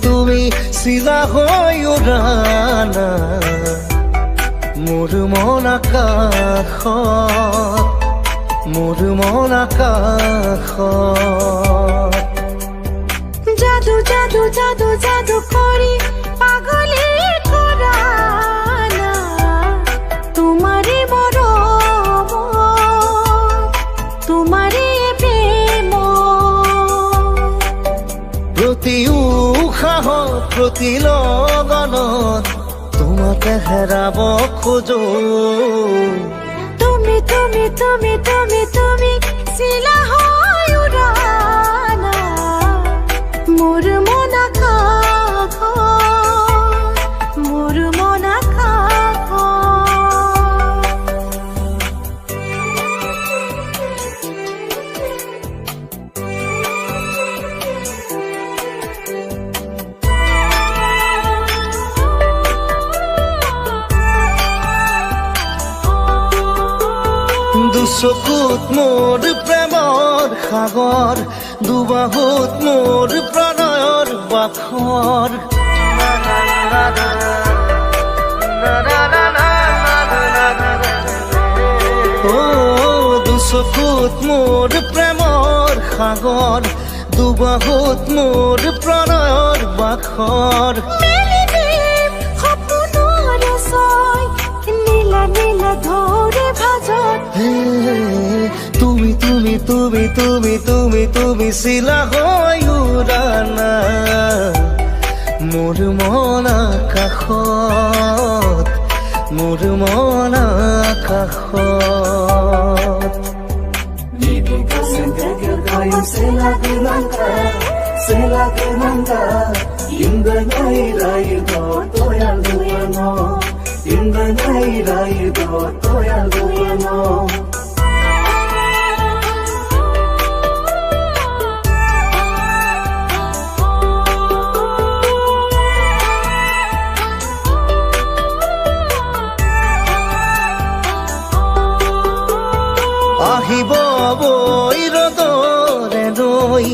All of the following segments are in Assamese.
তুমি চিলা হৈ উৰানা মোৰ মন আকাশত, মোৰ মন আকাশত। জাদু জাদু জাদু জাদু কৰি পাগলী কৰা না তোমাৰে মৰম, তোমাৰে প্ৰেম। প্ৰতি উশাহত প্ৰতি লগনত তোমাকে হেৰাব খোজো। তুমি তুমি তুমি তুমি তুমি চিলা হৈ উৰানা মোৰ মন আকাশত, মোৰ মন আকাশত। দুচকুত মোৰ প্ৰেমৰ সাগৰ, দুবাহুত মোৰ প্ৰণয়ৰ বাখৰ। দুচকুত মোৰ প্ৰেমৰ সাগৰ, দুবাহুত মোৰ প্ৰণয়ৰ বাখৰ। তুমি তুমি তুমি তুমি তুমি তুমি চিলা হৈ উৰানা মোৰ মন আকাশত, মোৰ মন আকাশত। আহিব বৈ ৰদৰে নৈ,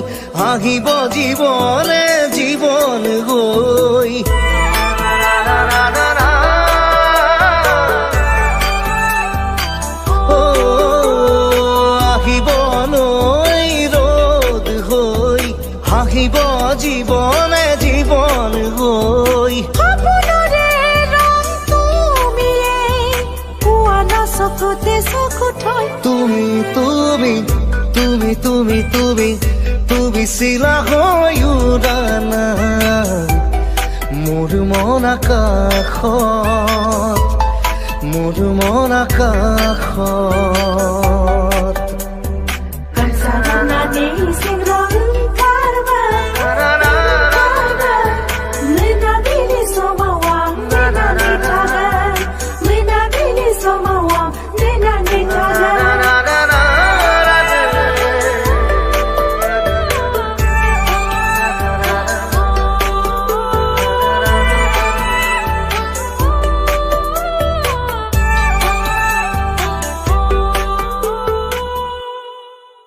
আহিব জীৱনে জীৱন গৈ। আহিব নৈ ৰদ হৈ, আহিব জীৱনে জীৱন গৈ। তুমি তুমি তুমি তুমি তুমি তুমি চিলা হৈ উৰানা মোৰ মন আকাশত, মোৰ মন আকাশত।